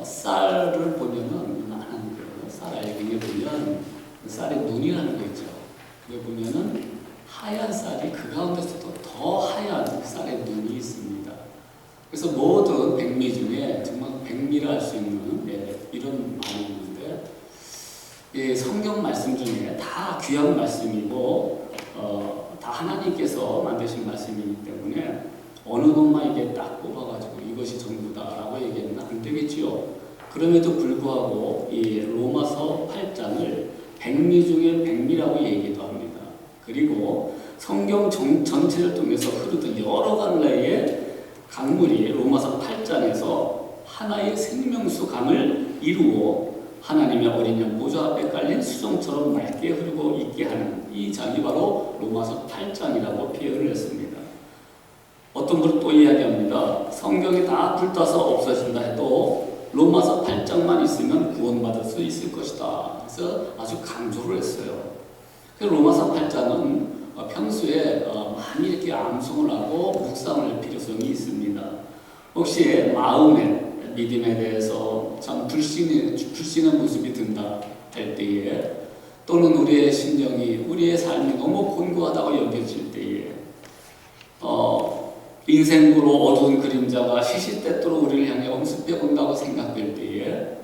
쌀을 보면은 쌀 알갱이에 보면 쌀에 눈이라는 거 있죠. 그게 보면은 하얀 쌀이 그 가운데서도 더 하얀 쌀에 눈이 있습니다. 그래서 모든 백미 중에 정말 백미라 할 수 있는 이런 말이 있는데, 이 성경 말씀 중에 다 귀한 말씀이고 다 하나님께서 만드신 말씀이기 때문에 어느 것만 이게 딱 뽑아가지고 이것이 전부다라고 얘기하면 안 되겠지요. 그럼에도 불구하고 이 로마서 8장을 백미 중에 백미라고 얘기도 합니다. 그리고 성경 전체를 통해서 흐르던 여러 갈래의 강물이 로마서 8장에서 하나의 생명수 강을 이루어 하나님의 어린 양 보좌 앞에 깔린 수정처럼 맑게 흐르고 있게 하는 이 장이 바로 로마서 8장이라고 표현을 했습니다. 어떤 분은 또 이야기합니다. 성경이 다 불타서 없어진다 해도 로마서 8장만 있으면 구원받을 수 있을 것이다. 그래서 아주 강조를 했어요. 로마서 8장은 평소에 많이 이렇게 암송을 하고 묵상을 할 필요성이 있습니다. 혹시 마음의 믿음에 대해서 참 불신의 모습이 든다 할 때에, 또는 우리의 심정이, 우리의 삶이 너무 곤고하다고 여겨질 때에, 인생으로 어두운 그림자가 시시때때로 우리를 향해 엄습해 본다고 생각될 때에,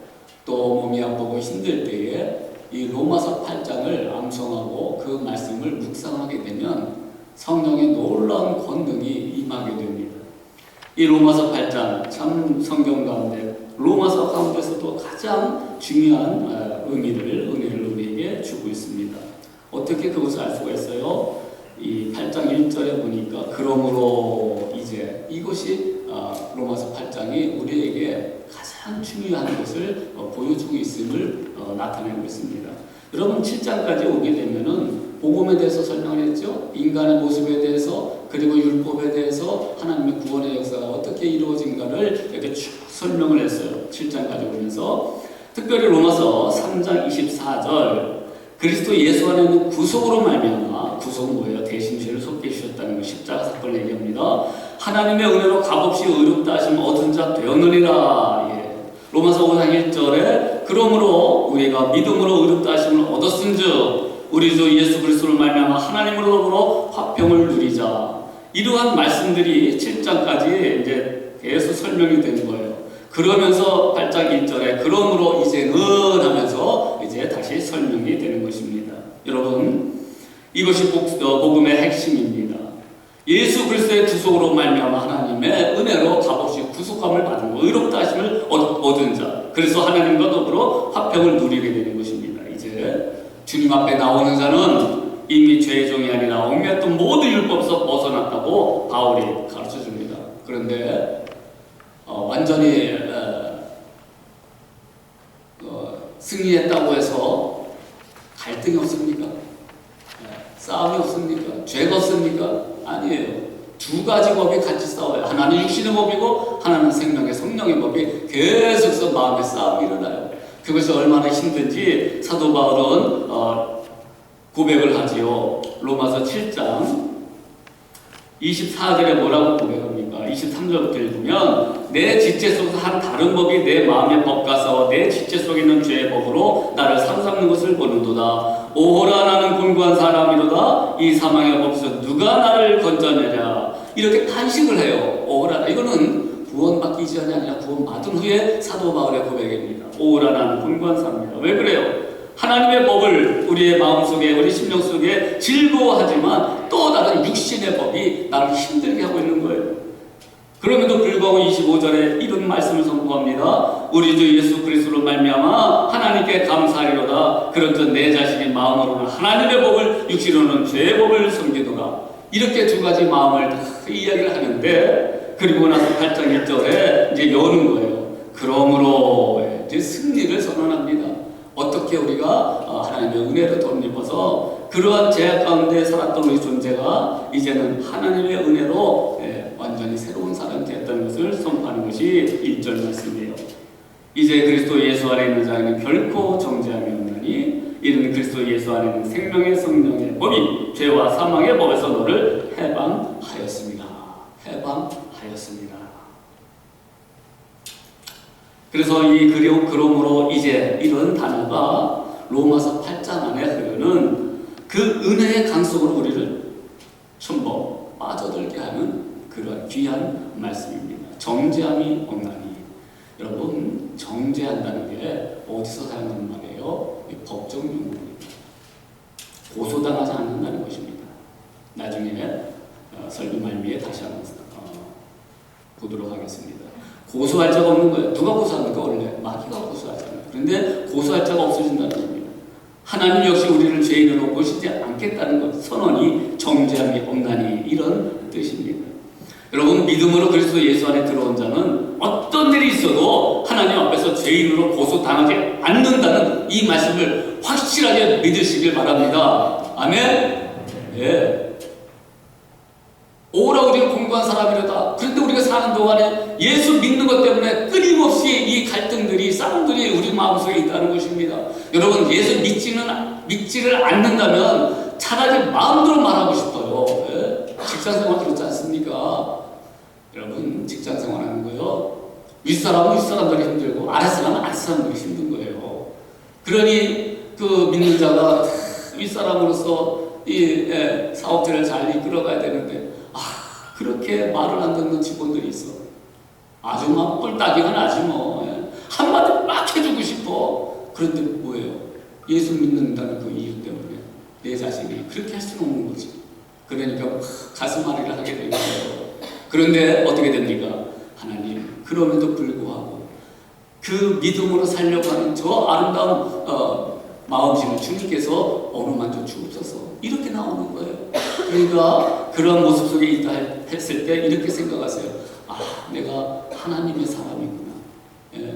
또 몸이 아프고 힘들 때에 이 로마서 8장을 암송하고 그 말씀을 묵상하게 되면 성령의 놀라운 권능이 임하게 됩니다. 이 로마서 8장 참 성경 가운데, 로마서 가운데서도 가장 중요한 은혜를 우리에게 주고 있습니다. 어떻게 그것을 알 수가 있어요? 이 8장 1절에 보니까 그러므로 이제, 이것이 로마서 8장이 우리에게 가장 중요한 것을 보여주고 있음을 나타내고 있습니다. 여러분 7장까지 오게 되면은 복음에 대해서 설명을 했죠. 인간의 모습에 대해서, 그리고 율법에 대해서 하나님의 구원의 역사가 어떻게 이루어진가를 이렇게 쭉 설명을 했어요. 7장까지 오면서 특별히 로마서 3장 24절, 그리스도 예수 안에 있는 구속으로 말미암아, 구속은 뭐예요? 대신 죄를 속게 주셨다는 거, 십자가 사건을 얘기합니다. 하나님의 은혜로 값없이 의롭다 하심 얻은 자 되었느니라. 로마서 5장 1절에 그러므로 우리가 믿음으로 의롭다 하심을 얻었은즉 우리 주 예수 그리스도를 말미암아 하나님으로 더불어 화평을 누리자. 이러한 말씀들이 7장까지 이제 계속 설명이 되는 거예요. 그러면서 8장 1절에 그러므로 이제는 하면서 이제 다시 설명이 되는 것입니다. 여러분, 이것이 복음의 핵심입니다. 예수 그리스도의 구속으로 말미암아 하나님의 은혜로 값없이 구속함을 받은 거, 의롭다 하심을 얻은 자, 그래서 하나님과 더불어 화평을 누리게 되는 것입니다. 이제 주님 앞에 나오는 자는 이미 죄의 종이 아니라 얽매였던 모든 율법에서 벗어났다고 바울이 가르쳐줍니다. 그런데 완전히 승리했다고 해서 갈등이 없습니까? 싸움이 없습니까? 죄가 없습니까? 아니에요. 두 가지 법이 같이 싸워요. 하나는 육신의 법이고 하나는 생명의 성령의 법이 계속해서 마음의 싸움이 일어나요. 그것이 얼마나 힘든지 사도 바울은 고백을 하지요. 로마서 7장 24절에 뭐라고 고백합니까? 23절부터 읽으면 내 지체 속에서 한 다른 법이 내 마음의 법과 싸워 내 지체 속에 있는 죄의 법으로 나를 삼삼는 것을 보는도다. 오호라 나는 곤고한 사람이로다. 이 사망의 법에서 누가 나를 건져내랴. 이렇게 탄식을 해요. 오호라. 이거는 구원받기 이전이 아니라 구원받은 후에 사도 바울의 고백입니다. 오호라 나는 곤고한 사람이다. 왜 그래요? 하나님의 법을 우리의 마음속에, 우리 심령 속에 즐거워하지만 또 다른 육신의 법이 나를 힘들게 하고 있는 거예요. 그럼에도 불구하고 25절에 이런 말씀을 선포합니다. 우리 주 예수 그리스도로 말미암아 하나님께 감사하리로다. 그런즉 내 자신의 마음으로는 하나님의 법을, 육신으로는 죄의 법을 섬기도다. 이렇게 두 가지 마음을 다 이야기를 하는데, 그리고 나서 8장 1절에 이제 여는 거예요. 그러므로 이제 승리를 선언합니다. 어떻게 우리가 하나님의 은혜를 덧입어서 그러한 제약 가운데 살았던 우리 존재가 이제는 하나님의 은혜로 완전히 새로운 사람이 됐다는 것을 선포하는 것이 1절 말씀이에요. 이제 그리스도 예수 안에 있는 자에는 결코 정죄함이 없나니 이는 그리스도 예수 안에 있는 생명의 성령의 법이 죄와 사망의 법에서 너를 해방하였습니다. 해방하였습니다. 그래서 그러므로 이제 이런 단어가 로마서 8장 안에 흐르는 그 은혜의 강속으로 우리를 전부 빠져들게 하는 그런 귀한 말씀입니다. 정죄함이 없나니. 여러분, 정죄한다는 게 어디서 사용하는 말이에요? 법정 용어입니다. 고소당하지 않는다는 것입니다. 나중에 설교 말미에 다시 한번 보도록 하겠습니다. 고소할 자가 없는 거예요. 누가 고소합니까? 원래 마귀가 고소하잖아요. 그런데 고소할 자가 없어진다는 겁니다. 하나님 역시 우리를 죄인으로 보시지 않겠다는 것, 선언이 정죄함이 없나니, 이런 뜻입니다. 여러분, 믿음으로 그리스도 예수 안에 들어온 자는 어떤 일이 있어도 하나님 앞에서 죄인으로 고소당하지 않는다는 이 말씀을 확실하게 믿으시길 바랍니다. 아멘? 예. 오라 우리는 공부한 사람이로다. 그런데 우리가 사는 동안에 예수 믿는 것 때문에 끊임없이 이 갈등들이, 싸움들이 우리 마음속에 있다는 것입니다. 여러분, 예수 믿지를 않는다면 차라리 마음대로 말하고 싶어요. 예? 직장생활 그렇지 않습니까? 여러분, 직장생활 하는 거요, 윗사람은 윗사람들이 힘들고 아랫사람은 아랫사람들이 힘든 거예요. 그러니 그 믿는 자가 윗사람으로서 이 사업체를 잘 이끌어가야 되는데, 그렇게 말을 안 듣는 직원들이 있어. 아주 막 뿔따기가 나지 뭐. 한마디 막 해주고 싶어. 그런데 뭐예요? 예수 믿는다는 그 이유 때문에 내 자신이 그렇게 할 수는 없는 거지. 그러니까 가슴앓이를 하게 되는 거예요. 그런데 어떻게 됩니까? 하나님, 그럼에도 불구하고 그 믿음으로 살려고 하는 저 아름다운 마음씨를 주님께서 어루만져 주옵소서, 이렇게 나오는 거예요. 그러니까 그런 모습 속에 있다 했을 때 이렇게 생각하세요. 내가 하나님의 사람이구나. 예.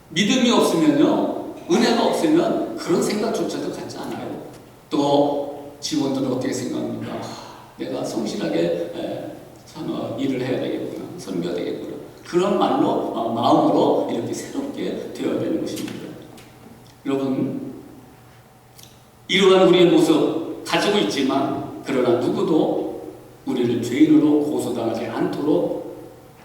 믿음이 없으면요, 은혜가 없으면 그런 생각조차도 갖지 않아요. 또 직원들은 어떻게 생각합니까? 내가 성실하게 일을 해야 되겠구나, 섬겨야 되겠구나. 그런 말로, 마음으로 이렇게 새롭게 되어야 되는 것입니다. 여러분, 이러한 우리의 모습 가지고 있지만, 그러나 누구도 우리를 죄인으로 고소당하지 않도록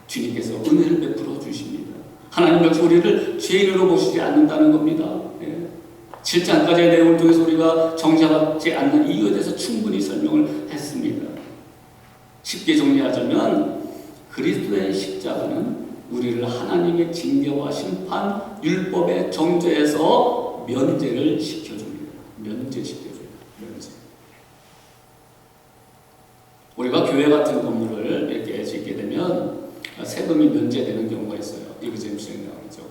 주님께서 은혜를 베풀어 주십니다. 하나님 역시 우리를 죄인으로 보시지 않는다는 겁니다. 7장까지의 내용을 통해서 우리가 정죄받지 않는 이유에 대해서 충분히 설명을 했습니다. 쉽게 정리하자면, 그리스도의 십자가는 우리를 하나님의 징계와 심판, 율법의 정죄에서 면제를 시켜줍니다. 면제시켜줘요. 면제. 우리가 교회 같은 건물을 이렇게 짓게 되면 세금이 면제되는 경우가 있어요. 이거 지금 수행량이죠.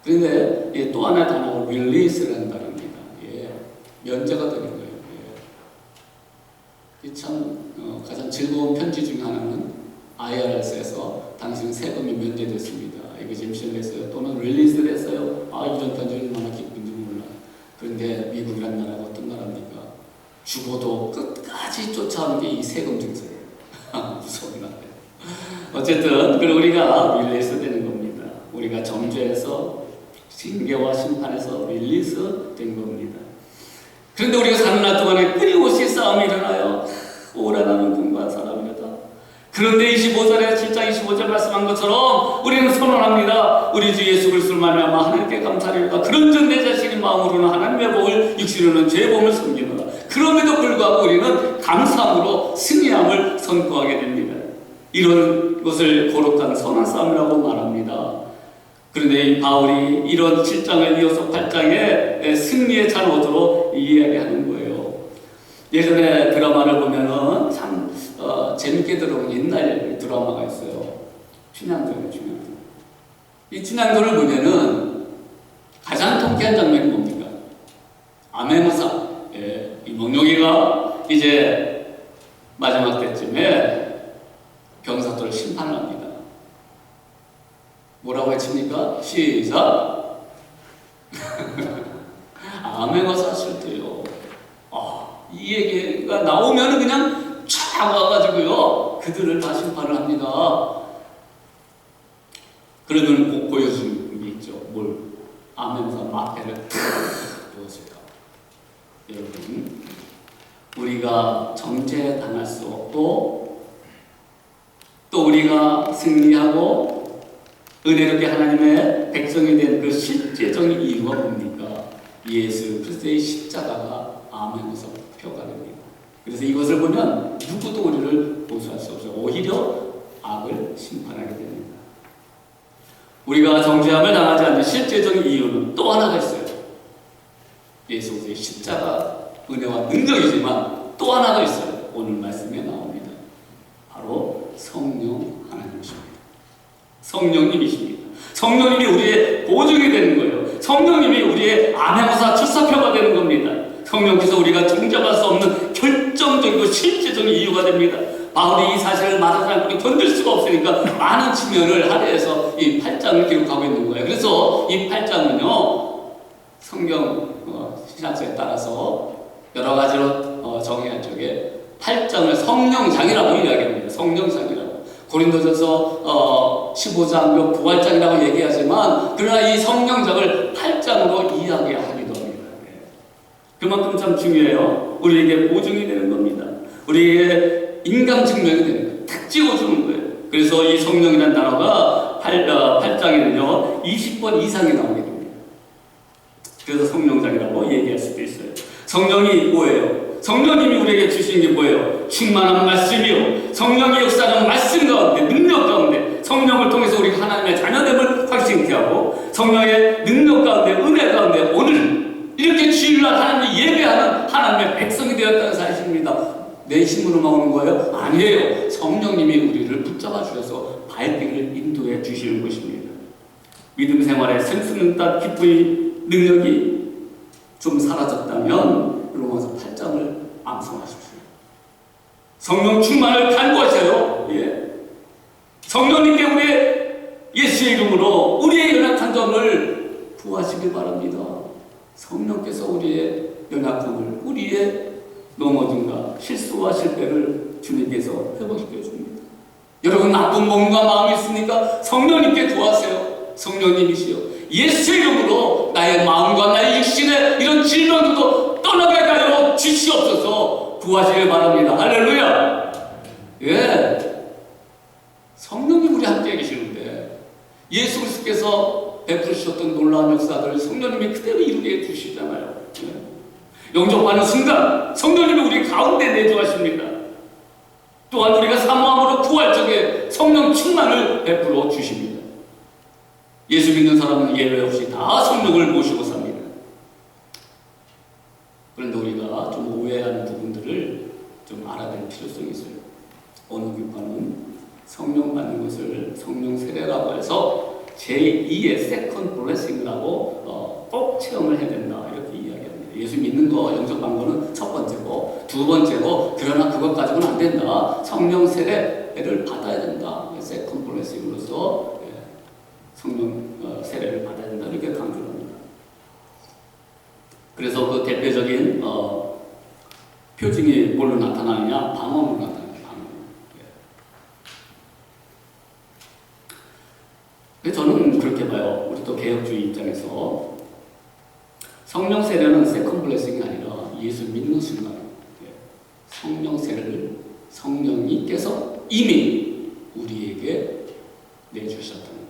그런데 또 하나의 단어가 릴리스라는 단어입니다. 면제가 되는 거예요. 참 가장 즐거운 편지 중 하나는 IRS에서 당신은 세금이 면제됐습니다. exemption 됐어요. 또는 릴리스 됐어요. 이런 편지를 얼마나 기쁜지 몰라. 그런데 미국이란 나라가 어떤 나라입니까? 죽어도 끝까지 쫓아오는 게 이 세금 증서예요. 무서운 나라예요. 어쨌든 우리가 릴리스 되는 겁니다. 우리가 정죄에서, 징계와 심판에서 릴리스 된 겁니다. 그런데 우리가 사는 날 동안에 끊임없이 싸움이 일어나요. 오라나는 분과 사람이다. 그런데 7장 25절 말씀한 것처럼 우리는 선언합니다. 우리 주 예수 그리스도를 말미암아 하나님께 감사드립니다. 그런즉 내 자신의 마음으로는 하나님의 복을, 육신으로는 죄의 복을 섬기노라. 그럼에도 불구하고 우리는 감사함으로 승리함을 선포하게 됩니다. 이런 것을 거룩한 선한 싸움이라고 말합니다. 그런데 이 바울이 이런 7장을 이어서 8장에 승리의 찬호로 이야기하는 거예요. 예전에 드라마를 보면은 참 재밌게 들어온 옛날 드라마가 있어요. 춘향도예요, 춘향도. 이 춘향도를 보면은 가장 통쾌한 장면이 뭡니까? 암행어사. 이 목룡이가 이제 마지막 때쯤에 병사들을 심판을 합니다. 뭐라고 외칩니까? 시작! 암행어사 하실 때요. 이 얘기가 나오면 그냥 쫙 와가지고요, 그들을 다 심판을 합니다. 그러면 꼭 보여주는 게 있죠. 뭘? 암행어사 마패를 탁 보여줘요. 여러분, 우리가 정죄당할 수 없고, 또 우리가 승리하고 은혜롭게 하나님의 백성이 된 그 실제적인 이유가 뭡니까? 예수 그리스도의 십자가가 암행어사 표가 됩니다. 그래서 이것을 보면 누구도 우리를 보수할 수 없어요. 오히려 악을 심판하게 됩니다. 우리가 정죄함을 당하지 않는 실제적인 이유는 또 하나가 있어요. 예수 그리스도의 십자가 은혜와 능력이지만 또 하나가 있어요. 오늘 말씀에 나옵니다. 바로 성령 하나님이십니다. 성령님이십니다. 성령님이 우리의 보증이 되는 거예요. 성령님이 우리의 암행어사 출사표가 되는 겁니다. 성령께서 우리가 정죄할 수 없는 결정적이고 실제적인 이유가 됩니다. 바울이 이 사실을 말하지 않고 건들 수가 없으니까 많은 측면을 할애해서 이 8장을 기록하고 있는 거예요. 그래서 이 8장은요, 성경 신학서에 따라서 여러 가지로 정의할 적에 8장을 성령장이라고 이야기합니다. 성령장이라고. 고린도전서 15장 부활장이라고 얘기하지만 그러나 이 성령장을 8장으로 이야기하기도 합니다. 그만큼 참 중요해요. 우리에게 보증이 되는 겁니다. 우리에게 인간 증명이 되는 거예요. 탁 찍어주는 거예요. 그래서 이 성령이라는 단어가 8장에는요 20번 이상이 나오게 됩니다. 그래서 성령장이라고 얘기할 수도 있어요. 성령이 뭐예요? 성령님이 우리에게 주신 게 뭐예요? 충만한 말씀이요. 성령의 역사는 말씀 가운데, 능력 가운데, 성령을 통해서 우리가 하나님의 자녀됨을 확신케 하고, 성령의 능력 가운데, 은혜 가운데, 오늘 이렇게 주일날 하나님을 예배하는 하나님의 백성이 되었다는 사실입니다. 내 힘으로만 오는 거예요? 아니에요. 성령님이 우리를 붙잡아 주셔서 발길을 인도해 주시는 것입니다. 믿음 생활에 샘솟는 기쁨의 능력이 좀 사라졌다면 로마서 8장을 암송하십시오. 성령 충만을 간구하세요. 예. 성령님께 우리의 예수의 이름으로 우리의 연약한 점을 구하시길 바랍니다. 성령께서 우리의 연약함을, 우리의 넘어짐과 실수와 실패를 주님께서 회복시켜 줍니다. 여러분 나쁜 몸과 마음이 있습니까? 성령님께 구하세요. 성령님이시여 예수의 이름으로 나의 마음과 나의 육신의 이런 질병도 떠나게 하여 주시옵소서 구하시길 바랍니다. 할렐루야. 예, 성령님 우리 함께 계시는데 예수 그리스도께서 베푸시었던 놀라운 역사들을 성령님이 그대로 이루게 해주시잖아요. 예. 영접하는 순간 성령님이 우리 가운데 내주하십니다. 또한 우리가 사모함으로 구할 적에 성령 충만을 베풀어 주십니다. 예수 믿는 사람은 예외 없이 다 성령을 모시고 삽니다. 그런데 우리가 좀 오해하는 부분들을 좀 알아낼 필요성이 있어요. 어느 교파는 성령 받는 것을 성령 세례라고 해서 제2의 세컨드 블레싱이라고 꼭 체험을 해야 된다 이렇게 이야기합니다. 예수 믿는 거 영접한 거는 첫 번째고 두 번째고 그러나 그것 가지고는 안 된다. 성령 세례를 받아야 된다. 세컨드 블레싱으로서 성령 세례를 받아야 된다 이렇게 강조를 합니다. 그래서 그 대표적인 표징이 뭘로 나타나느냐? 방언으로 나타나요. 방언. 예. 저는 그렇게 봐요. 우리 또 개혁주의 입장에서 성령 세례는 세컨 블레싱이 아니라 예수 믿는 순간 성령 세례를 성령님께서 이미 우리에게 내주셨다는 거예요.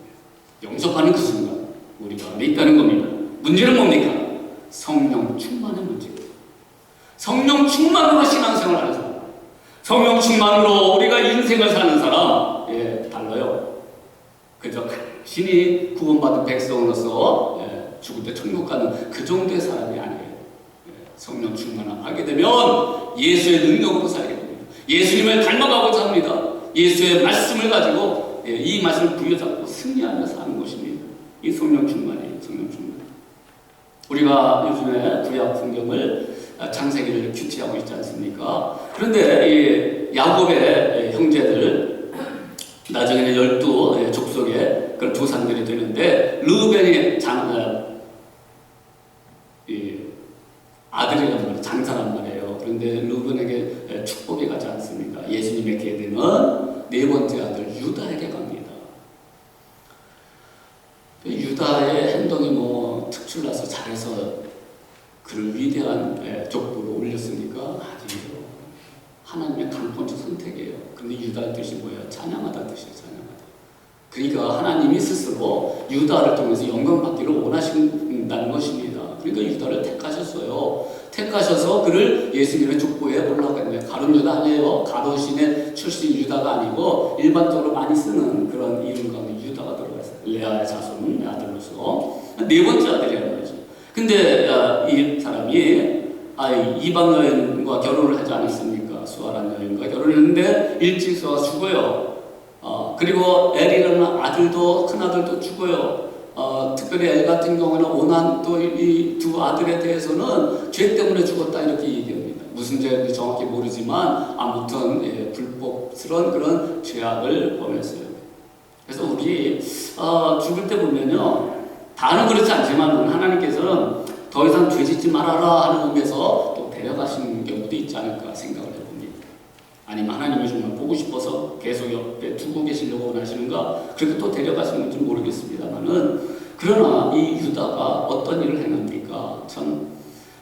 영접하는 그 순간 우리 가운데 있다는 겁니다. 문제는 뭡니까? 성령 충만의 문제예요. 성령 충만으로 신앙생활을 하는 사람, 성령 충만으로 우리가 인생을 사는 사람, 달라요. 그저 간신히 구원받은 백성으로서 죽을 때 천국 가는 그 정도의 사람이 아니에요. 성령 충만을 하게 되면 예수의 능력으로 살게 됩니다. 예수님을 닮아가고자 합니다. 예수의 말씀을 가지고 이 말씀을 부여잡고 승리하며 사는 것입니다. 이 성령 충만이에요. 성령 충만. 우리가 요즘에 구약 성경을 창세기를 규칙하고 있지 않습니까? 그런데 이 야곱의 형제들 나중에는 12 족속의 그런 조상들이 되는데 르우벤이 아들이란 말이에요. 장사란 말이에요. 그런데 르우벤에게 축복이 가지 않습니다. 예수님의 계대는 네 번째 아들 유다에게 갑니다. 유다의 행동이 뭐 특출나서 잘해서 그를 위대한 족보로 올렸으니까 아니에요. 하나님의 강권적 선택이에요. 근데 유다의 뜻이 뭐예요? 찬양하다 뜻이에요. 찬양하다. 그러니까 하나님이 스스로 유다를 통해서 영광받기를 원하신다는 것입니다. 그러니까 유다를 택하셨어요. 택하셔서 그를 예수님의 족보에 올라갔네요. 가룟 유다 아니에요. 가로신의 출신 유다가 아니고 일반적으로 많이 쓰는 그런 이름 가운데 유다가 들어가 있어요. 레아의 자손 아들로서 네 번째 아들이라는 거죠. 근데 이 사람이 이방 여인과 결혼을 하지 않았습니까? 수아라는 여인과 결혼을 했는데 일찍 수아가 죽어요. 그리고 엘이라는 아들도 큰 아들도 죽어요. 특별히 엘 같은 경우는 오난 또 이 두 아들에 대해서는 죄 때문에 죽었다 이렇게 얘기합니다. 무슨 죄인지 정확히 모르지만 아무튼 불법스러운 그런 죄악을 범했어요. 그래서 우리 죽을 때 보면요, 다는 그렇지 않지만 하나님께서는 더 이상 죄짓지 말아라 하는 의미에서 또 데려가시는 경우도 있지 않을까 생각을 해봅니다. 아니면 하나님이 정말 보고 싶어서 계속 옆에 두고 계시려고 원하시는가, 그렇게 또 데려가시는 건지 모르겠습니다만은, 그러나 이 유다가 어떤 일을 행합니까? 전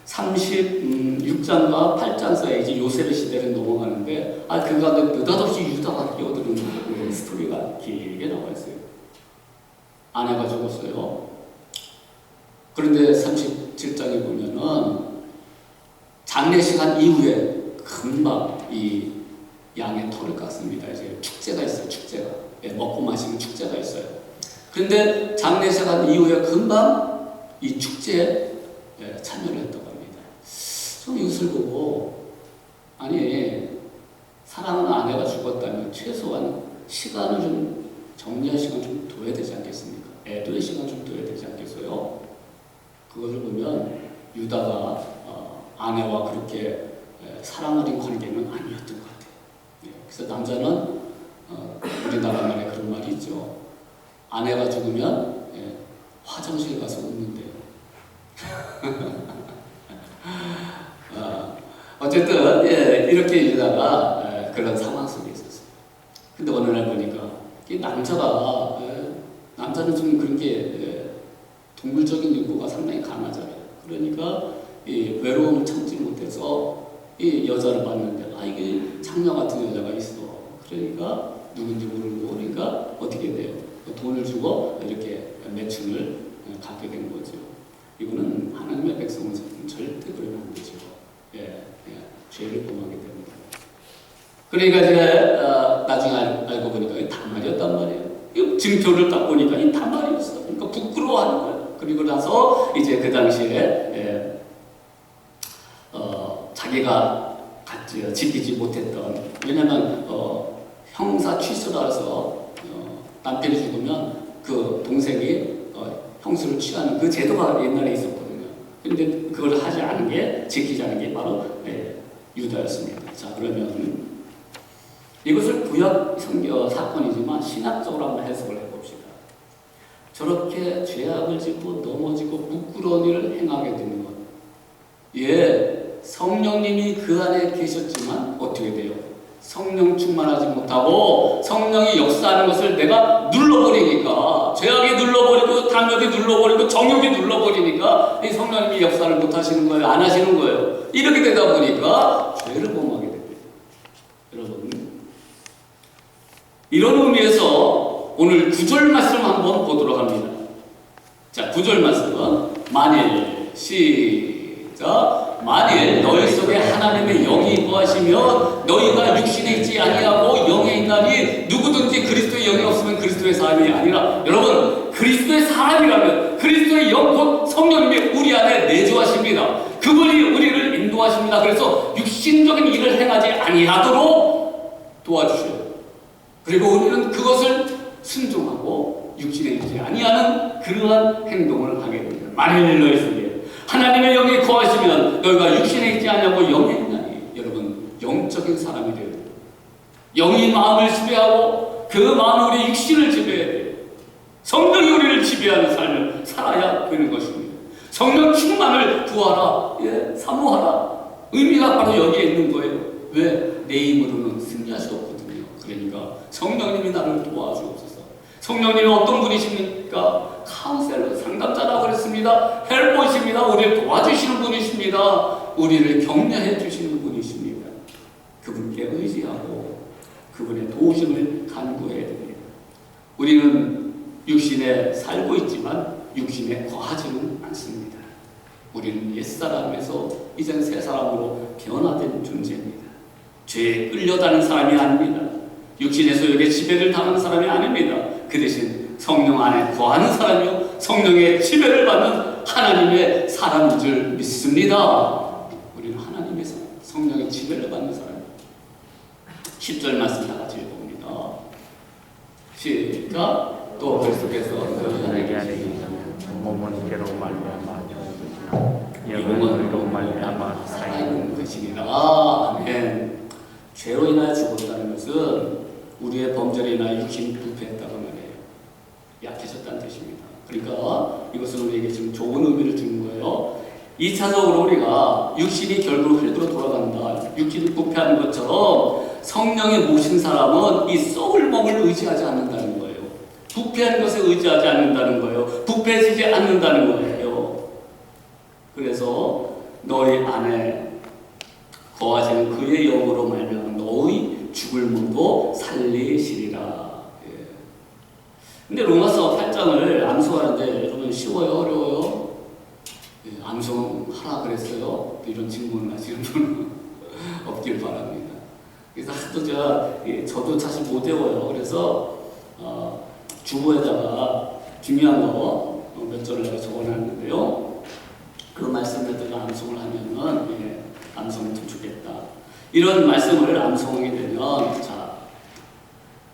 36장과 8장 사이에 이제 요셉의 시대를 넘어가는데, 그 가운데 느닷없이 유다가 끼어드는 스토리가 길게 나와 있어요. 아내가 죽었어요. 그런데 37장에 보면은 장례시간 이후에 금방 이 양의 털을 깎습니다. 이제 축제가 있어요. 축제가. 먹고 마시는 축제가 있어요. 그런데 장례시간 이후에 금방 이 축제에 참여를 했다고 합니다. 좀 이것을 보고, 아니, 사랑하는 아내가 죽었다면 최소한 시간을 좀 정리할 시간 좀 둬야 되지 않겠습니까? 애도의 시간 좀 둬야 되지 않겠어요? 그것을 보면 유다가 아내와 그렇게 사랑하는 관계는 아니었던 것 같아요. 그래서 남자는 우리나라 말에 그런 말이 있죠. 아내가 죽으면 화장실 가서 웃는데요. 어쨌든 이렇게 유다가 그런 상황 속에 있었어요. 근데 어느 날 보니까 이 남자는 좀 그런 게 동물적인 욕구가 상당히 강하잖아요. 그러니까 이 외로움을 참지 못해서 이 여자를 봤는데, 이게 장녀 같은 여자가 있어. 그러니까 누군지 모르고, 그러니까 어떻게 돼요? 돈을 주고 이렇게 매춘을 갖게 된 거죠. 이거는 하나님의 백성은 절대 그러면 안 되죠. 죄를 범하게 됩니다. 그러니까 이제 나중에 알고 보니까 이 다말이었단 말이에요. 이 증표를 딱 보니까 이 다말이었어. 그러니까 부끄러워하는 거예요. 그리고 나서 이제 그 당시에 자기가 지키지 못했던, 왜냐면 형사 취소라서 남편이 죽으면 그 동생이 형수를 취하는 그 제도가 옛날에 있었거든요. 근데 그걸 하지 않은 게, 지키지 않은 게 바로 유다였습니다. 자, 그러면 이것을 구약 사건이지만 신학적으로 한번 해석을 해봅시다. 저렇게 죄악을 짓고 넘어지고 부끄러운 일을 행하게 되는 것, 성령님이 그 안에 계셨지만 어떻게 돼요? 성령 충만하지 못하고 성령이 역사하는 것을 내가 눌러버리니까, 죄악이 눌러버리고 탐욕이 눌러버리고 정욕이 눌러버리니까 이 성령님이 역사를 못하시는 거예요. 안 하시는 거예요. 이렇게 되다 보니까 죄를 범하게 됩니다. 여러분, 이런 의미에서 오늘 9절 말씀 한번 보도록 합니다. 자, 9절 말씀은 만일, 시작. 만일 너희 속에 하나님의 영이 거하시면 너희가 육신에 있지 아니하고 영에 있나니, 누구든지 그리스도의 영이 없으면 그리스도의 사람이 아니라. 여러분, 그리스도의 사람이라면 그리스도의 영, 곧 성령님이 우리 안에 내주하십니다. 그분이 우리를 인도하십니다. 그래서 육신적인 일을 행하지 아니하도록 도와주셔요. 그리고 우리는 그것을 순종하고 육신에 있지 아니하는 그러한 행동을 하게 됩니다. 만일 너희 속에 하나님의 영이 거하시면 너희가 육신에 있지 않냐고 영에 있나니. 여러분, 영적인 사람이 되어야 돼요. 영이 마음을 지배하고 그 마음이 우리 육신을 지배해야 돼요. 성령이 우리를 지배하는 삶을 살아야 되는 것입니다. 성령 충만을 구하라, 사모하라. 의미가 바로 여기에 있는 거예요. 왜? 내 힘으로는 승리할 수 없거든요. 그러니까 성령님이 나를 도와주옵소서. 성령님은 어떤 분이십니까? 카운셀러, 상담자라고 그랬습니다. 헬퍼이십니다. 우리를 도와주시는 분이십니다. 우리를 격려해 주시는 분이십니다. 그분께 의지하고 그분의 도우심을 간구해야 됩니다. 우리는 육신에 살고 있지만 육신에 거하지는 않습니다. 우리는 옛사람에서 이젠 새 사람으로 변화된 존재입니다. 죄에 끌려다는 사람이 아닙니다. 육신의 소욕에 지배를 당하는 사람이 아닙니다. 그 대신 성령 안에 거하는 사람이요 성령의 지배를 받는 하나님의 사람인 줄 믿습니다. 우리는 하나님의 성령의 지배를 받는 사람입니다. 10절 말씀 다 같이 읽어봅니다. 시작. 또 그리스도께서 너희에게 몸은 죄로 말미암아 영은 의로 말미암아 살아있는 것이니라. 아멘. 죄로 인하여 죽었다는 것은 우리의 범죄로 인하여 육신이 부패했다고 말해요. 약해졌다는 뜻입니다. 그러니까 이것은 우리에게 지금 좋은 의미를 주는 거예요. 2차적으로 우리가 육신이 결국 흙으로 돌아간다. 육신이 부패하는 것처럼 성령이 모신 사람은 이 썩을 몸을 의지하지 않는다는 거예요. 부패한 것에 의지하지 않는다는 거예요. 부패지지 않는다는 거예요. 그래서 너희 안에 거하시는 그의 영으로 말미암아 너희 죽을 몸도 살리시리라. 예. 근데 로마서 8장을 암송하는데 여러분 쉬워요? 어려워요? 예, 암송하라 그랬어요? 이런 질문을 하시는 분은 없길 바랍니다. 그래서 하도 저도 사실 못 외워요. 그래서 주보에다가 중요한 거 몇 절을 내가 적어놨는데요. 그 말씀에다가 암송을 하면은 암송을 좀 주겠다. 이런 말씀을 암송하게 되면 자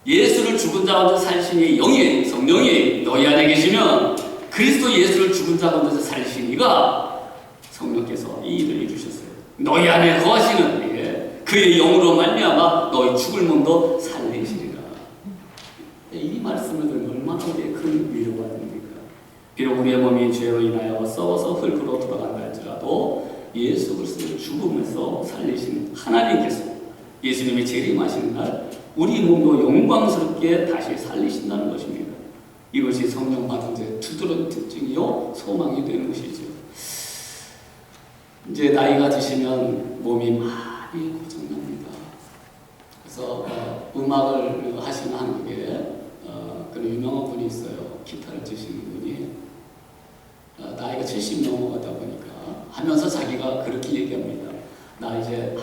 예수를 죽은 자 가운데 살리시니 영이 성령이 너희 안에 계시면 그리스도 예수를 죽은 자 가운데 살리시니가 성령께서 이 일을 이루셨어요. 너희 안에 거하시는 그의 영으로 말미암아 너희 죽을 몸도 살리시리라. 이 말씀을 들으면 얼마나 우리의 큰 위로가 됩니까? 비록 우리의 몸이 죄로 인하여 썩어서 흙으로 돌아간다 할지라도 예수 그리스도의 죽음에서 살리신 하나님께서 예수님이 재림하시는 날 우리 몸도 영광스럽게 다시 살리신다는 것입니다. 이것이 성령 받은 자의 두드러진 특징이요 소망이 되는 것이죠. 이제 나이가 드시면 몸이 많이 고장납니다. 그래서 음악을 하시는 한국에 그런 유명한 분이 있어요. 기타를 치시는 분이 나이가 70 넘어가다 보니까 하면서 자기가 그렇게 얘기합니다. 나 이제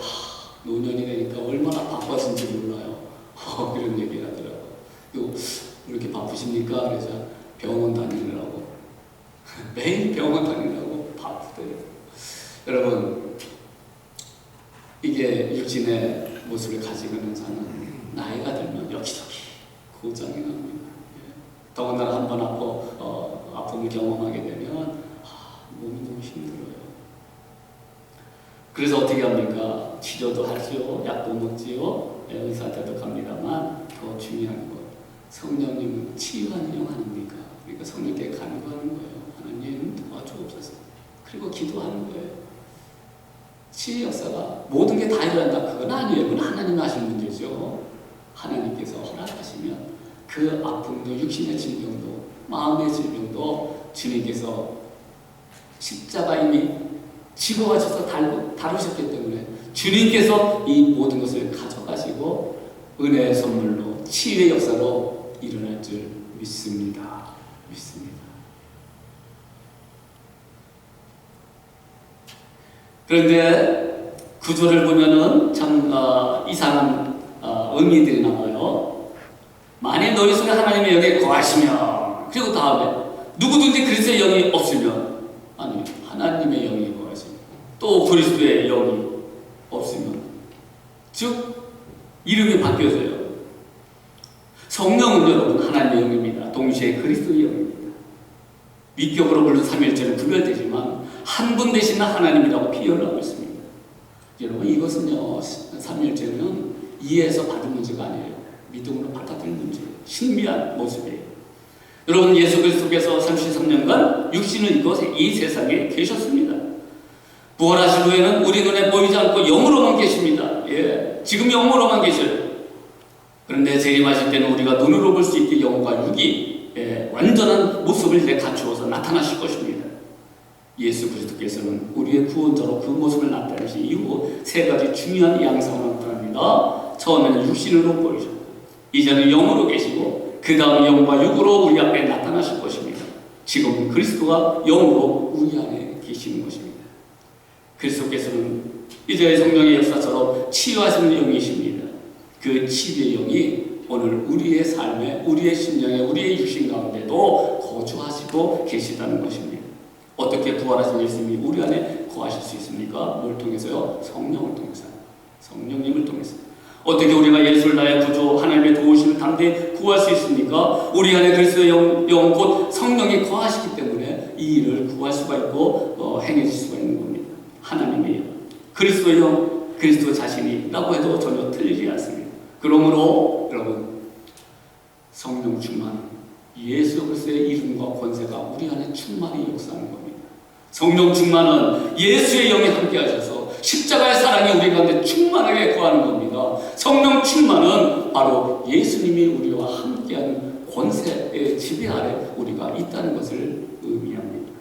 노년이 되니까 얼마나 바빠진지 몰라요. 그런 얘기를 하더라고요. 왜 이렇게 바쁘십니까? 그래서 병원 다니느라고 매일 병원 다니느라고 바쁘대요. 여러분 이게 육신의 모습을 가지고 있는 자는 나이가 들면 여기저기 고장이 납니다. 더군다나 한번 아픔을 경험하게 되면 몸이 너무 힘들어요. 그래서 어떻게 합니까? 치료도 하지요, 약도 먹지요, 의사한테도 갑니다만 더 중요한 것 성령님은 치유하는 영 아닙니까? 그러니까 성령께 간구하는 거예요. 하나님 도와주옵소서. 그리고 기도하는 거예요. 치유 역사가 모든 게 다 일어난다 그건 아니에요. 그건 하나님 하시는 문제죠. 하나님께서 허락하시면 그 아픔도 육신의 질병도 마음의 질병도 주님께서 십자가 이미 지고 가셔서 다루셨기 때문에 주님께서 이 모든 것을 가져가시고 은혜의 선물로 치유의 역사로 일어날 줄 믿습니다. 그런데 구조를 보면은 참 이상한 의미들이 나와요. 만일 너희 속에 하나님의 영이 거하시면 그리고 다음에 누구든지 그리스도의 영이 없으면 아니 하나님의 영이 거하시면 또 그리스도의 영이 없으면 즉 이름이 바뀌어져요. 성령은 여러분 하나님의 영입니다. 동시에 그리스도의 영입니다. 위격으로 물론 삼위일체는 구별되지만 한 분 되신 하나님이라고 비유를 하고 있습니다. 여러분 이것은요 삼위일체는 이해해서 받은 문제가 아니에요. 믿음으로 받아들인 문제예요. 신비한 모습이에요. 여러분 예수 그리스도께서 33년간 육신을 입고 이 세상에 계셨습니다. 부활하신 후에는 우리 눈에 보이지 않고 영으로만 계십니다. 지금 영으로만 계셔요. 그런데 재림하실 때는 우리가 눈으로 볼 수 있게 영과 육이 완전한 모습을 이제 갖추어서 나타나실 것입니다. 예수 그리스도께서는 우리의 구원자로 그 모습을 나타내신 이후 세 가지 중요한 양상을 나타납니다. 처음에는 육신으로 보이셨고 이제는 영으로 계시고 그 다음 영과 육으로 우리 앞에 나타나실 것입니다. 지금 그리스도가 영으로 우리 안에 계시는 것입니다. 그리스도께서는 이제 성령의 역사처럼 치유하시는 영이십니다. 그 치유의 영이 오늘 우리의 삶에, 우리의 심령에, 우리의 육신 가운데도 거주하시고 계시다는 것입니다. 어떻게 부활하신 예수님이 우리 안에 거하실 수 있습니까? 뭘 통해서요? 성령을 통해서. 성령님을 통해서. 어떻게 우리가 예수를 나의 구주 하나님의 도우심을 담대히 구할 수 있습니까? 우리 안에 그리스도의 영 곧 성령이 거하시기 때문에 이 일을 구할 수가 있고 행해질 수가 있는 겁니다. 하나님의 영, 그리스도의 영, 그리스도 자신이라고 해도 전혀 틀리지 않습니다. 그러므로 여러분, 성령 충만, 예수 그리스도의 이름과 권세가 우리 안에 충만히 역사하는 겁니다. 성령 충만은 예수의 영이 함께 하셔서 십자가의 사랑이 우리 가운데 충만하게 거하는 겁니다. 성령 충만은 바로 예수님이 우리와 함께하는 권세의 지배 아래 우리가 있다는 것을 의미합니다.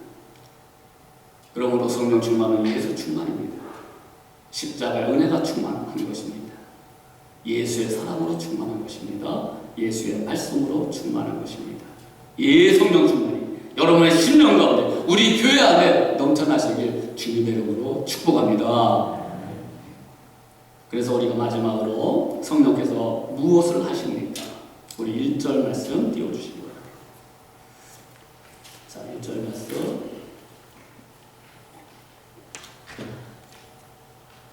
그러므로 성령 충만은 예수 충만입니다. 십자가의 은혜가 충만한 것입니다. 예수의 사랑으로 충만한 것입니다. 예수의 말씀으로 충만한 것입니다. 성령 충만이 여러분의 심령 가운데 우리 교회 안에 넘쳐나시길 주님의 이름으로 축복합니다. 그래서 우리가 마지막으로 성령께서 무엇을 하십니까? 우리 1절 말씀 띄워주시기 바랍니다. 자, 1절 말씀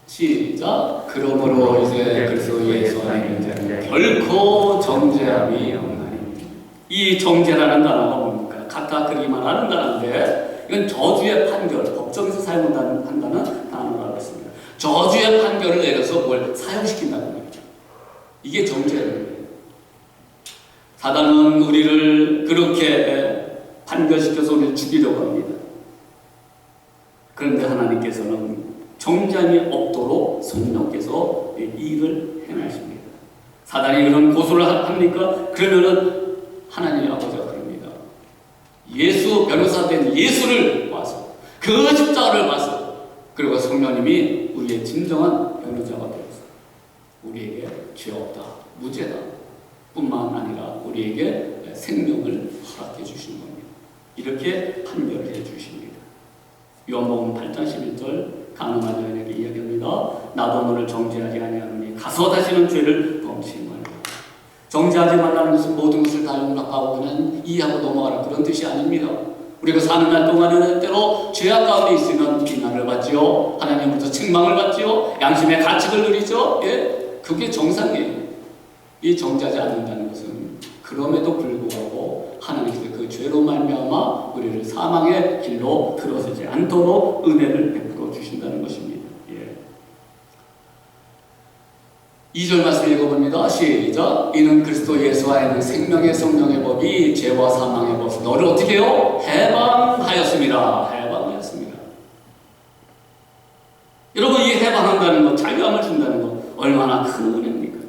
시작. 그러므로 이제 그리스도 예수 안에 결코 정죄함이 없나니. 이 정죄라는 단어가 뭡니까? 갖다 그리기만 하는 단어인데 이건 저주의 판결, 법정에서 사용한다는 단어라고 했습니다. 저주의 판결을 내려서 뭘 사용시킨다는 거죠. 이게 정죄예요. 사단은 우리를 그렇게 판결시켜서 우리를 죽이려고 합니다. 그런데 하나님께서는 정죄함이 없도록 성령께서 이 일을 행하십니다. 사단이 그런 고소를 합니까? 그러면은 하나님 아버지가 그럽니다. 예수 변호사 된 예수를 와서 그 십자가를 봐서 그리고 성령님이 우리의 진정한 변호자가 되어서 우리에게 죄 없다, 무죄다 뿐만 아니라 우리에게 생명을 허락해 주시는 겁니다. 이렇게 판결해 주십니다. 요한복음 8장 11절 가늠한 여인에게 이야기합니다. 나도 너를 정죄하지 아니하노니 가서 다시는 죄를 범치 말라. 정죄하지 말라는 것은 모든 것을 다 용납하고 그냥 이해하고 넘어가라 그런 뜻이 아닙니다. 우리가 사는 날 동안에는 때로 죄악 가운데 있으면 비난을 받지요. 하나님으로부터 책망을 받지요. 양심의 가책을 누리죠. 예, 그게 정상이에요. 이 정죄하지 않는다는 것은 그럼에도 불구하고 하나님께서 그 죄로 말미암아 우리를 사망의 길로 들어서지 않도록 은혜를 베풀어 주신다는 것입니다. 예. 2절 말씀 읽어봅니다. 시작. 이는 그리스도 예수 안에는 생명의 성령의 법이 죄와 사망의 법에서 너를 어떻게 해요? 해방하였습니다. 해방하였습니다. 여러분, 이 해방한다는 것, 자유함을 준다는 것 얼마나 큰 은혜입니까?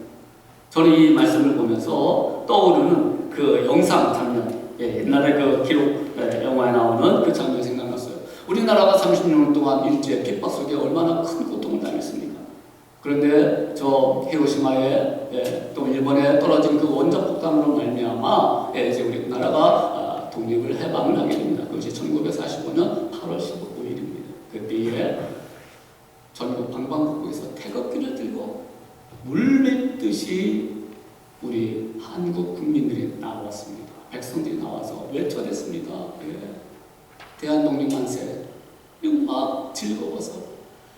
저는 이 말씀을 보면서 떠오르는 그 영상 장면, 옛날에 그 기록 영화에 나오는 그 장면이 생각났어요. 우리나라가 30년 동안 일제 핍박 속에 얼마나 큰 고통을 당했습니까? 그런데 저 히로시마에 또 일본에 떨어진 그 원자 폭탄으로 말미암아 이제 우리나라가 독립을 해방을 하게 됩니다. 그것이 1945년 8월 15일입니다. 그때에 전국 방방곡곡에서 태극기를 들고 물밀듯이 우리 한국 국민들이 나왔습니다. 백성들이 나와서 외쳐댔습니다. 예. 대한독립 만세. 이거 막 즐거워서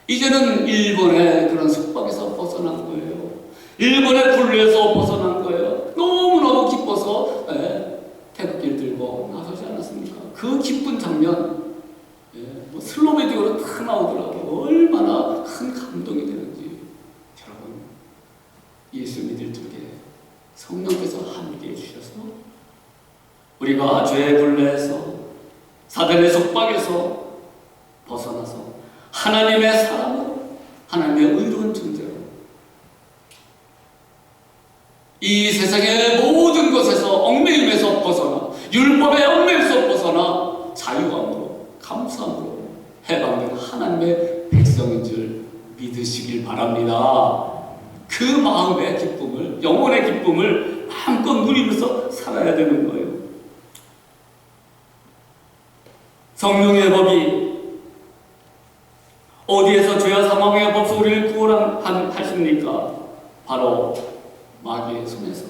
이제는 일본의 그런 속박에서 벗어난 거예요. 일본의 굴레에서 벗어난 거예요. 너무너무 기뻐서 태극기를 들고 나서지 않았습니까? 그 기쁜 장면 뭐 슬로베디오로 다 나오더라고요. 얼마나 큰 감동이 되는지. 여러분, 예수 믿을 적에 성령께서 함께 해주셔서 우리가 죄의 굴레에서 사단의 속박에서 벗어나서 하나님의 사랑으로, 하나님의 의로운 존재로 이 세상의 모든 것에서 얽매임에서 벗어나, 율법의 얽매임에서 벗어나 자유함으로, 감사함으로 해방된 하나님의 백성인 줄 믿으시길 바랍니다. 그 마음의 기쁨을, 영혼의 기쁨을 마음껏 누리면서 살아야 성령의 법이 어디에서 죄와 사망의 법에서 우리를 구원하십니까? 바로 마귀의 손에서,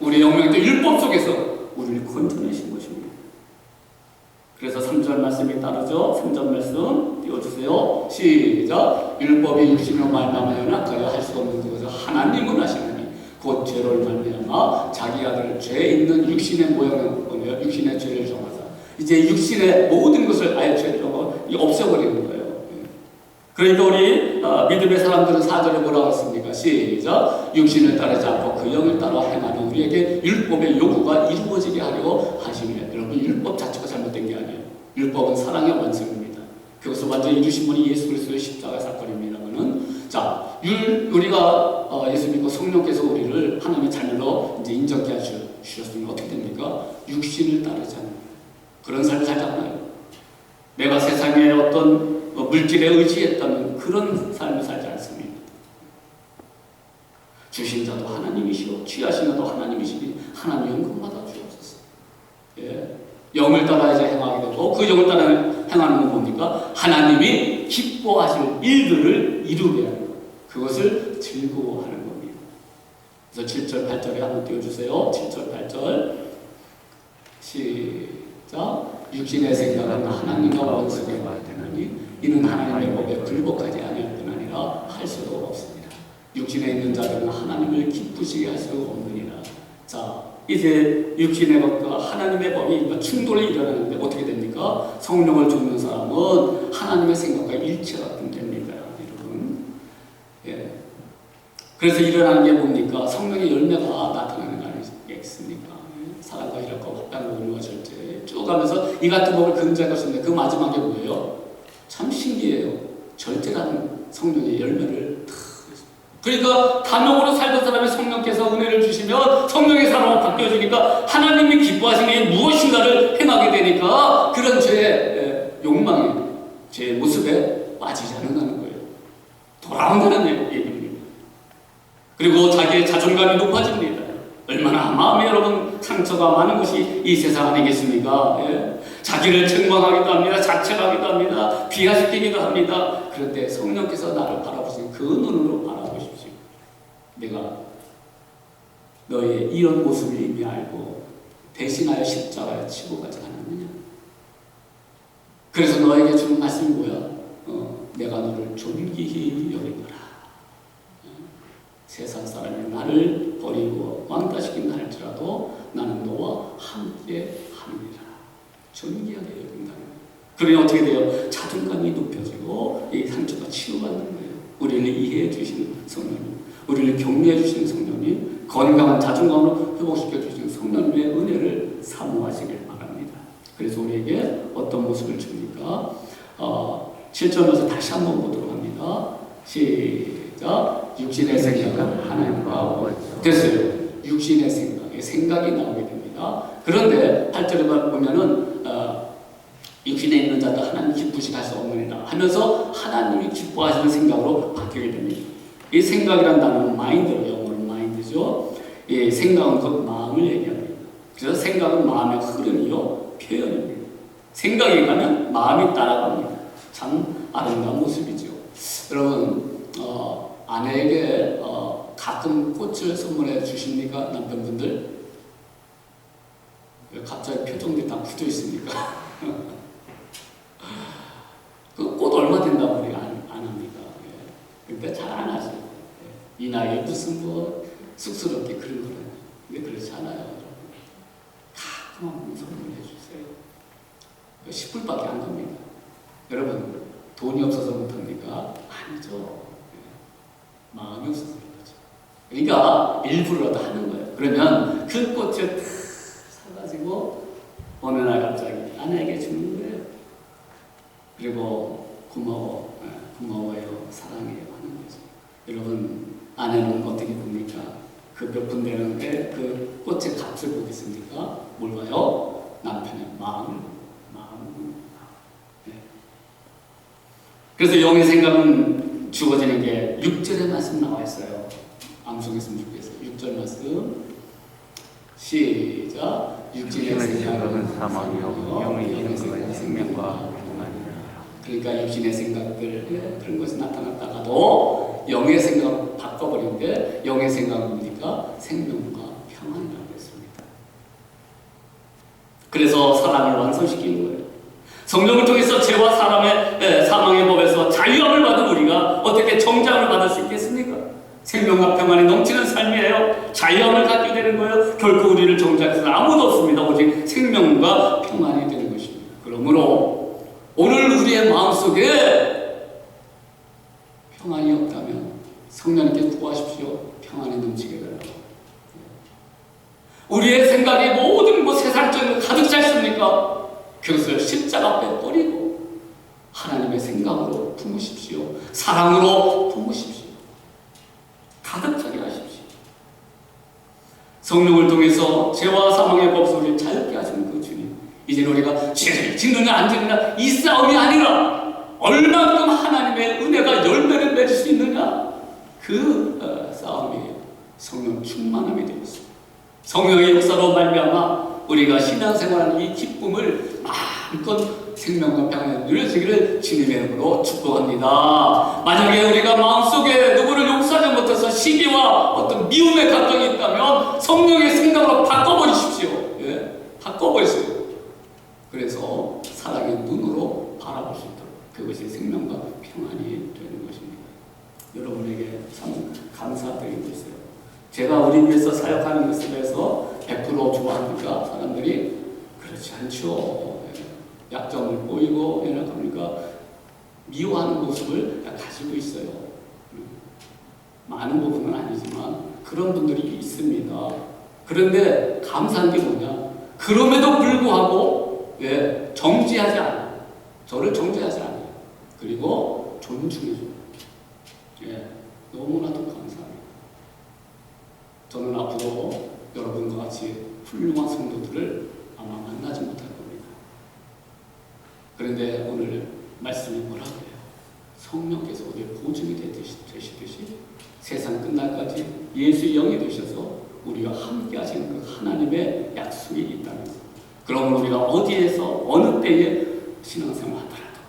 우리 영명의 율법 속에서 우리를 건져내신 것입니다. 그래서 3절 말씀이 따르죠. 3절 말씀 띄워주세요. 시작. 율법이 육신으로 말미암아 연약하여 할 수 없는 것을 하나님은 하시나니 곧 죄를 말미암아 자기 아들 죄 있는 육신의 모양을 보며 육신의 죄를 정하사, 이제 육신의 모든 것을 아예 죄를 정하고 없애버리는 거예요. 그러니까 우리 믿음의 사람들은 4절에 뭐라고 했습니까? 시작. 육신을 따르지 않고 그 영을 따라 행하는 우리에게 율법의 요구가 이루어지게 하려고 하시며, 여러분 율법 자체가 잘못된 게 아니에요. 율법은 사랑의 완성입니다. 그것을 완전히 이루신 분이 예수 그리스도의 십자가 사건입니다만은, 자, 우리가 예수 믿고 성령께서 우리를 하나님의 자녀로 이제 인정케 하셨으면 어떻게 됩니까? 육신을 따르지 않는 그런 삶을 살지 않아요. 내가 세상에 어떤 물질에 의지했다면 그런 삶을 살지 않습니다. 주신 자도 하나님이시오, 취하신 자도 하나님이시니 하나님 영광받아 주옵소서. 예. 영을 따라 이제 행하게 되고, 그 영을 따라 행하는 건 뭡니까? 하나님이 기뻐하실 일들을 이루게 하는 것, 그것을 즐거워하는 겁니다. 그래서 7절 8절에 한번 띄워주세요. 7절 8절 시작. 육신의 생각은 하나님과 원수되게 되나니 이는 하나님의 법에 불복하지 아니할 뿐 아니라 할 수도 없습니다. 육신에 있는 자들은 하나님을 기쁘시게 할 수 없느니라. 자, 이제 육신의 법과 하나님의 법이 충돌이 일어나는데 어떻게 됩니까? 성령을 줍는 사람은 하나님의 생각과 일치가 됩니다, 여러분. 예. 그래서 일어나는 게 뭡니까? 성령의 열매가 나타나는 거 아니겠습니까? 사랑과 희락과 화평과 온유와 절제 쭉 가면서 이 같은 법을 근자할 것인데, 그 마지막에 뭐예요? 참 신기해요. 절제라는 성령의 열매를 그러니까 단독으로 살던 사람이 성령께서 은혜를 주시면 성령의 사람으로 바뀌어지니까 하나님이 기뻐하시는 게 무엇인가를 행하게 되니까 그런 죄의 욕망에, 죄의 모습에 빠지지 않는다는 거예요. 돌아온다는 얘기입니다. 그리고 자기의 자존감이 높아집니다. 얼마나 마음에 여러분 상처가 많은 것이 이 세상 아니겠습니까? 예? 자기를 책망하기도 합니다. 자책하기도 합니다. 비하시키기도 합니다. 그런데 성령께서 나를 바라보시는 그 눈으로 바라보십시오. 내가 너의 이런 모습을 이미 알고 대신하여 십자가에 치고 가지 않았느냐. 그래서 너에게 주는 말씀이 뭐야? 내가 너를 존귀히 여기노라. 세상 사람이 나를 버리고 왕따시킨다 할지라도 나는 너와 함께 하느니라. 존귀하게 여긴다는 거예요. 그러니 어떻게 돼요? 자존감이 높여지고 이 상처가 치유받는 거예요. 우리를 이해해 주시는 성령님, 우리를 격려해 주시는 성령님, 건강한 자존감으로 회복시켜 주시는 성령님의 은혜를 사모하시길 바랍니다. 그래서 우리에게 어떤 모습을 줍니까? 7절에서 다시 한번 보도록 합니다. 시작. 육신의 생각은 하나님과 됐어요. 육신의 생각이 나오게 됩니다. 그런데 8절에 보면은 육신에 있는 자도 하나님 기쁘시게 할 수 없느니라 하면서 하나님이 기뻐하시는 생각으로 바뀌게 됩니다. 이 생각이란 단어는 마인드로, 영어로 마인드죠. 이 생각은 그 마음을 얘기합니다. 그래서 생각은 마음의 흐름이요, 표현입니다. 생각이 가면 마음이 따라갑니다. 참 아름다운 모습이죠. 여러분, 아내에게 가끔 꽃을 선물해 주십니까? 남편분들? 왜 갑자기 표정들이 다 굳어 있습니까? 그 꽃 얼마 된다고 우리 안 합니까? 예. 근데 잘 안 하죠. 예. 이 나이에 무슨 뭐 쑥스럽게 그런 거는. 근데 그렇지 않아요, 여러분. 가끔 한번 선물해 주세요. 10불밖에 안 갑니다. 여러분, 돈이 없어서 못합니까? 아니죠. 예. 마음이 없어서 그런 거죠. 그러니까 일부러 하는 거예요. 그러면 그 꽃을 탁 사가지고 어느 날 갑자기 아내에게 주는 거예요. 그리고 고마워요, 사랑해요 하는 거죠. 여러분, 아내는 어떻게 봅니까? 그 몇 푼 되는데 그 꽃의 값을 보겠습니까? 뭘 봐요? 남편의 마음을. 네. 그래서 영의 생각은 주어지는 게 6절의 말씀 나와 있어요. 암송했으면 좋겠어요. 6절 말씀 시작. 육신의 생각 생각은 사망이요 영의 생각은 생명과 평안이라. 그러니까 육신의 생각들 그런 것이 나타났다가도 영의 생각 바꿔버리는데 영의 생각은 뭡니까? 생명과 평안이라고 했습니다. 그래서 사람을 완성시키는 거예요. 성령을 통해서 죄와 사망의 법에서 자유함을 받은 우리가 어떻게 정장을 받을 수 있겠습니까? 생명과 평안이 넘치는 삶이에요. 자유함을 갖게 되는 거예요. 결코 우리를 정죄해서는 아무도 없습니다. 오직 생명과 평안이 되는 것입니다. 그러므로 오늘 우리의 마음속에 평안이 없다면 성령님께 구하십시오. 평안이 넘치게 달라고. 우리의 생각이 모든 세상적인 거 가득 차 있습니까? 그것을 십자가 앞에 버리고 하나님의 생각으로 품으십시오. 사랑으로 품으십시오. 가득 차게 하십시오. 성령을 통해서 죄와 사망의 법소리를 자유케 하시는 그 주님, 이제 우리가 죄를 짓느냐 안 짓느냐 이 싸움이 아니라 얼만큼 하나님의 은혜가 열매를 맺을 수 있느냐 그 싸움이에요. 성령 충만함이 되었습니다. 성령의 역사로 말미암아 우리가 신앙생활하는 이 기쁨을 마음껏 생명과 평안에 누려지기를 주님의 이름으로 축복합니다. 만약에 우리가 마음속에 누구를 용서하지 못해서 시기와 어떤 미움의 감정이 있다면 성령의 생각으로 바꿔버리십시오. 바꿔버리세요. 그래서 사랑의 눈으로 바라볼 수 있도록 그것이 생명과 평안이 되는 것입니다. 여러분에게 참 감사드리고 있어요. 제가 우리 위해서 사역하는 것에 대해서 100% 좋아합니까? 사람들이 그렇지 않죠. 약점을 보이고 연약합니까? 미워하는 모습을 가지고 있어요. 많은 부분은 아니지만 그런 분들이 있습니다. 그런데 감사한 게 뭐냐? 그럼에도 불구하고 정지하지 않아요. 저를 정지하지 않아요. 그리고 존중해줘요. 너무나도 감사합니다. 저는 앞으로 여러분과 같이 훌륭한 성도들을 아마 만나지 못할 겁니다. 그런데 오늘 말씀이 뭐라고 해요? 성령께서 우리의 보증이 되시듯이 세상 끝날까지 예수의 영이 되셔서 우리와 함께 하시는 그 하나님의 약속이 있다는 것. 그러면 우리가 어디에서 어느 때에 신앙생활 하더라도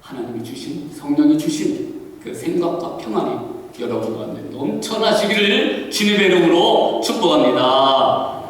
하나님이 주신 성령이 주신 그 생각과 평안이 여러분 가운데 넘쳐나시기를 주님의 이름으로 축복합니다.